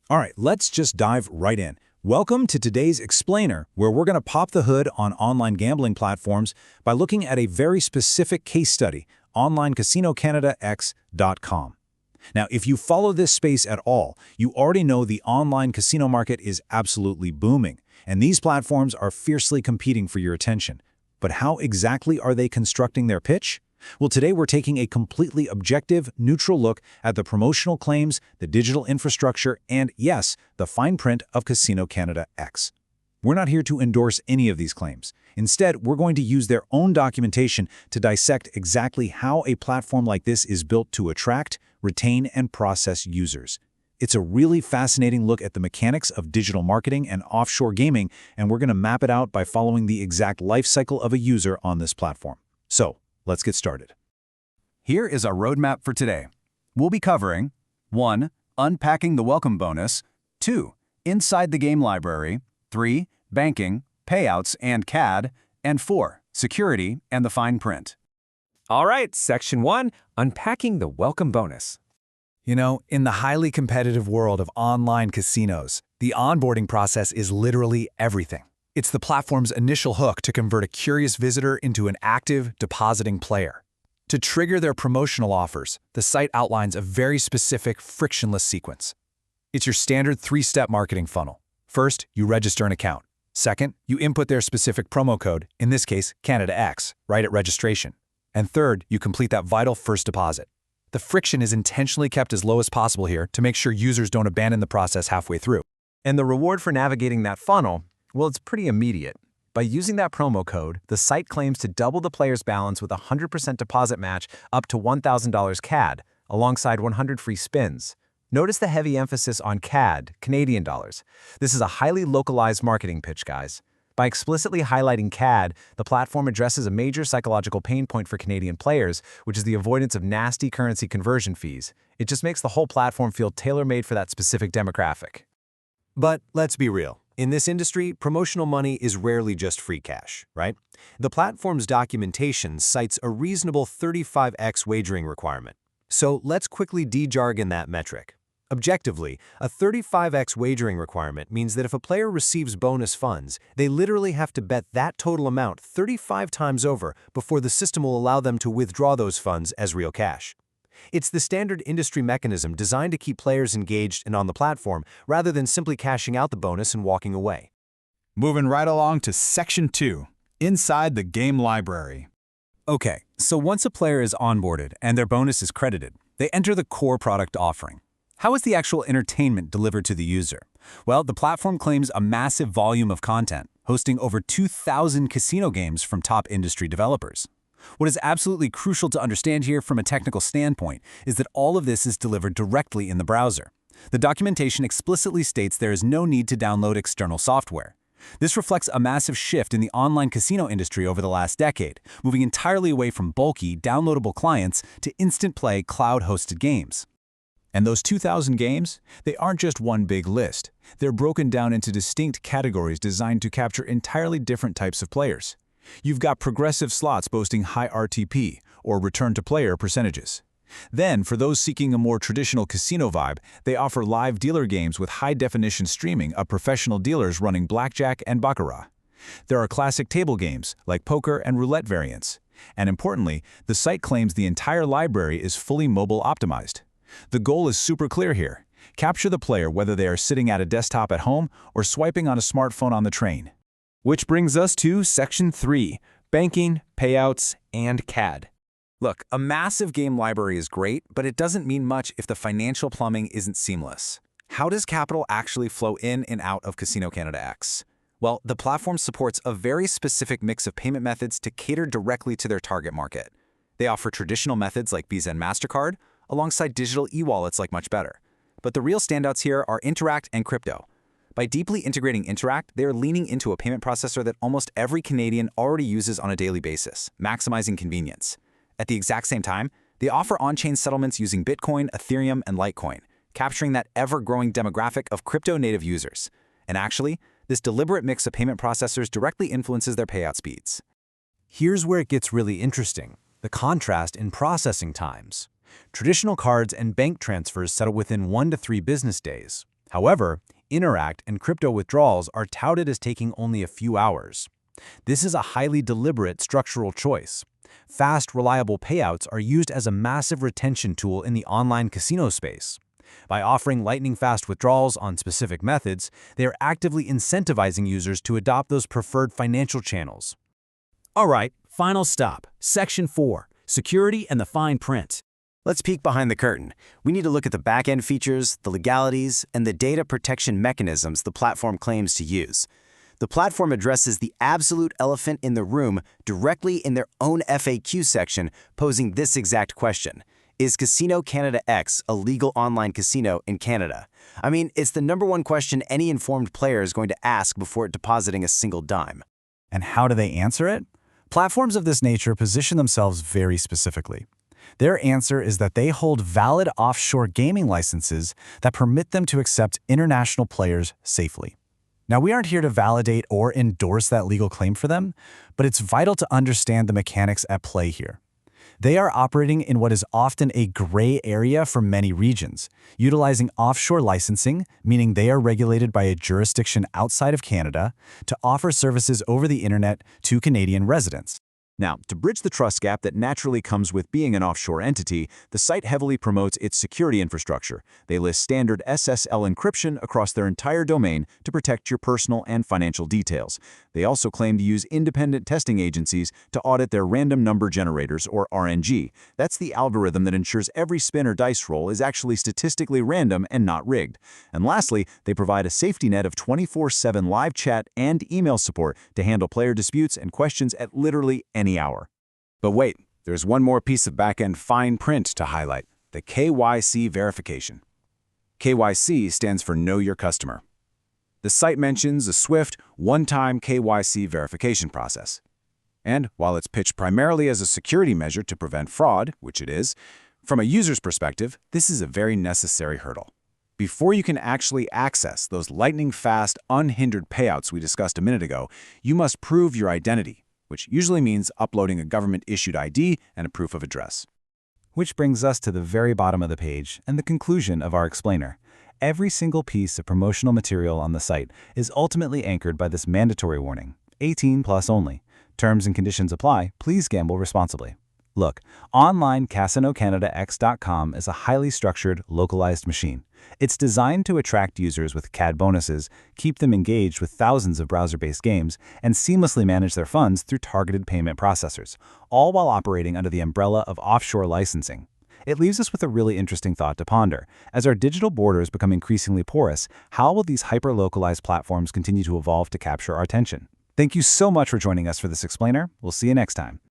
All right, let's just dive right in. Welcome to today's Explainer, where we're going to pop the hood on online gambling platforms by looking at a very specific case study, OnlineCasinoCanadaX.com. Now, if you follow this space at all, you already know the online casino market is absolutely booming, and these platforms are fiercely competing for your attention. But how exactly are they constructing their pitch? Well, today we're taking a completely objective, neutral look at the promotional claims, the digital infrastructure, and, yes, the fine print of Casino Canada X. We're not here to endorse any of these claims. Instead, we're going to use their own documentation to dissect exactly how a platform like this is built to attract, retain, and process users. It's a really fascinating look at the mechanics of digital marketing and offshore gaming, and we're going to map it out by following the exact life cycle of a user on this platform. So, let's get started. Here is our roadmap for today. We'll be covering 1. Unpacking the welcome bonus, 2. Inside the game library, 3. Banking, payouts, and CAD, and 4. Security and the fine print. All right, Section 1, Unpacking the welcome bonus. You know, in the highly competitive world of online casinos, the onboarding process is literally everything. It's the platform's initial hook to convert a curious visitor into an active, depositing player. To trigger their promotional offers, the site outlines a very specific, frictionless sequence. It's your standard 3-step marketing funnel. First, you register an account. Second, you input their specific promo code, in this case, Canada X, right at registration. And third, you complete that vital first deposit. The friction is intentionally kept as low as possible here to make sure users don't abandon the process halfway through. And the reward for navigating that funnel, well, it's pretty immediate. By using that promo code, the site claims to double the player's balance with a 100% deposit match up to $1,000 CAD, alongside 100 free spins. Notice the heavy emphasis on CAD, Canadian dollars. This is a highly localized marketing pitch, guys. By explicitly highlighting CAD, the platform addresses a major psychological pain point for Canadian players, which is the avoidance of nasty currency conversion fees. It just makes the whole platform feel tailor-made for that specific demographic. But let's be real. In this industry, promotional money is rarely just free cash, right? The platform's documentation cites a reasonable 35x wagering requirement. So let's quickly de-jargon that metric. Objectively, a 35x wagering requirement means that if a player receives bonus funds, they literally have to bet that total amount 35 times over before the system will allow them to withdraw those funds as real cash. It's the standard industry mechanism designed to keep players engaged and on the platform rather than simply cashing out the bonus and walking away. Moving right along to Section 2, Inside the game library. Okay, so once a player is onboarded and their bonus is credited, they enter the core product offering. How is the actual entertainment delivered to the user? Well, the platform claims a massive volume of content, hosting over 2,000 casino games from top industry developers. What is absolutely crucial to understand here from a technical standpoint is that all of this is delivered directly in the browser. The documentation explicitly states there is no need to download external software. This reflects a massive shift in the online casino industry over the last decade, moving entirely away from bulky, downloadable clients to instant-play, cloud-hosted games. And those 2,000 games, they aren't just one big list. They're broken down into distinct categories designed to capture entirely different types of players. You've got progressive slots boasting high RTP, or return-to-player percentages. Then, for those seeking a more traditional casino vibe, they offer live dealer games with high-definition streaming of professional dealers running blackjack and baccarat. There are classic table games, like poker and roulette variants. And importantly, the site claims the entire library is fully mobile optimized. The goal is super clear here. Capture the player whether they are sitting at a desktop at home or swiping on a smartphone on the train. Which brings us to Section 3, Banking, Payouts, and CAD. Look, a massive game library is great, but it doesn't mean much if the financial plumbing isn't seamless. How does capital actually flow in and out of Casino Canada X? Well, the platform supports a very specific mix of payment methods to cater directly to their target market. They offer traditional methods like Visa and MasterCard, alongside digital e-wallets like Much Better. But the real standouts here are Interac and crypto. By deeply integrating Interac, they are leaning into a payment processor that almost every Canadian already uses on a daily basis, maximizing convenience. At the exact same time, they offer on-chain settlements using Bitcoin, Ethereum, and Litecoin, capturing that ever-growing demographic of crypto-native users. And actually, this deliberate mix of payment processors directly influences their payout speeds. Here's where it gets really interesting: the contrast in processing times. Traditional cards and bank transfers settle within 1 to 3 business days. However, Interact and crypto withdrawals are touted as taking only a few hours. This is a highly deliberate structural choice. Fast, reliable payouts are used as a massive retention tool in the online casino space. By offering lightning-fast withdrawals on specific methods, they are actively incentivizing users to adopt those preferred financial channels. All right, final stop. Section 4, Security and the Fine Print. Let's peek behind the curtain. We need to look at the back-end features, the legalities, and the data protection mechanisms the platform claims to use. The platform addresses the absolute elephant in the room directly in their own FAQ section, posing this exact question. Is Casino Canada X a legal online casino in Canada? I mean, it's the #1 question any informed player is going to ask before depositing a single dime. And how do they answer it? Platforms of this nature position themselves very specifically. Their answer is that they hold valid offshore gaming licenses that permit them to accept international players safely. Now, we aren't here to validate or endorse that legal claim for them, but it's vital to understand the mechanics at play here. They are operating in what is often a gray area for many regions, utilizing offshore licensing, meaning they are regulated by a jurisdiction outside of Canada, to offer services over the internet to Canadian residents. Now, to bridge the trust gap that naturally comes with being an offshore entity, the site heavily promotes its security infrastructure. They list standard SSL encryption across their entire domain to protect your personal and financial details. They also claim to use independent testing agencies to audit their random number generators, or RNG. That's the algorithm that ensures every spin or dice roll is actually statistically random and not rigged. And lastly, they provide a safety net of 24/7 live chat and email support to handle player disputes and questions at literally any hour. But wait, there's one more piece of back-end fine print to highlight: the KYC verification. KYC stands for Know Your Customer. The site mentions a swift, one-time KYC verification process. And while it's pitched primarily as a security measure to prevent fraud, which it is, from a user's perspective, this is a very necessary hurdle. Before you can actually access those lightning-fast, unhindered payouts we discussed a minute ago, you must prove your identity, which usually means uploading a government-issued ID and a proof of address. Which brings us to the very bottom of the page and the conclusion of our explainer. Every single piece of promotional material on the site is ultimately anchored by this mandatory warning: 18+ only. Terms and conditions apply. Please gamble responsibly. Look, online CasinoCanadaX.com is a highly structured, localized machine. It's designed to attract users with CAD bonuses, keep them engaged with thousands of browser-based games, and seamlessly manage their funds through targeted payment processors, all while operating under the umbrella of offshore licensing. It leaves us with a really interesting thought to ponder. As our digital borders become increasingly porous, how will these hyper-localized platforms continue to evolve to capture our attention? Thank you so much for joining us for this explainer. We'll see you next time.